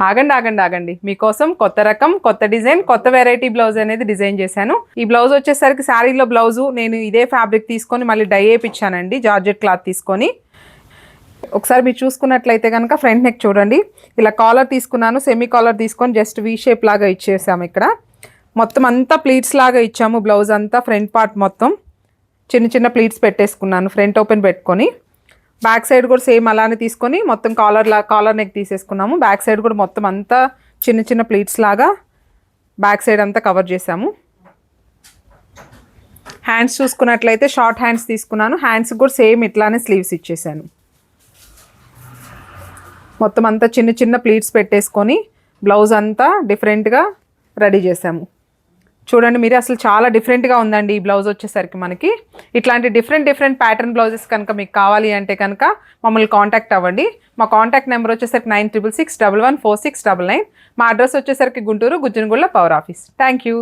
ఆగండి ఆగండి ఆగండి, మీకోసం కొత్త రకం, కొత్త డిజైన్, కొత్త వెరైటీ బ్లౌజ్ అనేది డిజైన్ చేశాను. ఈ బ్లౌజ్ వచ్చేసరికి శారీలో బ్లౌజు నేను ఇదే ఫ్యాబ్రిక్ తీసుకొని మళ్ళీ డై వేయించానండి, జార్జెట్ క్లాత్ తీసుకొని. ఒకసారి మీరు చూసుకున్నట్లయితే కనుక ఫ్రంట్ నెక్ చూడండి, ఇలా కాలర్ తీసుకున్నాను, సెమీ కాలర్ తీసుకొని జస్ట్ వీ షేప్ లాగా ఇచ్చేసాము. ఇక్కడ మొత్తం అంతా ప్లీట్స్ లాగా ఇచ్చాము. బ్లౌజ్ అంతా ఫ్రంట్ పార్ట్ మొత్తం చిన్న చిన్న ప్లీట్స్ పెట్టేసుకున్నాను, ఫ్రంట్ ఓపెన్ పెట్టుకొని. బ్యాక్ సైడ్ కూడా సేమ్ అలానే తీసుకొని మొత్తం కాలర్ నెక్ తీసేసుకున్నాము. బ్యాక్ సైడ్ కూడా మొత్తం అంతా చిన్న చిన్న ప్లీట్స్ లాగా బ్యాక్ సైడ్ అంతా కవర్ చేసాము. హ్యాండ్స్ చూసుకున్నట్లయితే షార్ట్ హ్యాండ్స్ తీసుకున్నాను, హ్యాండ్స్ కూడా సేమ్ ఇట్లానే స్లీవ్స్ ఇచ్చేసాను. మొత్తం అంతా చిన్న చిన్న ప్లీట్స్ పెట్టేసుకొని బ్లౌజ్ అంతా డిఫరెంట్గా రెడీ చేసాము. చూడండి మీరు, అసలు చాలా డిఫరెంట్గా ఉందండి ఈ బ్లౌజ్ వచ్చేసరికి. మనకి ఇట్లాంటి డిఫరెంట్ ప్యాటర్న్ బ్లౌజెస్ కనుక మీకు కావాలి అంటే కనుక మమ్మల్ని కాంటాక్ట్ అవ్వండి. మా కాంటాక్ట్ నెంబర్ వచ్చేసరికి 9666114699. మా అడ్రస్ వచ్చేసరికి గుంటూరు గుజ్జనగూడలో పవర్ ఆఫీస్. Thank you.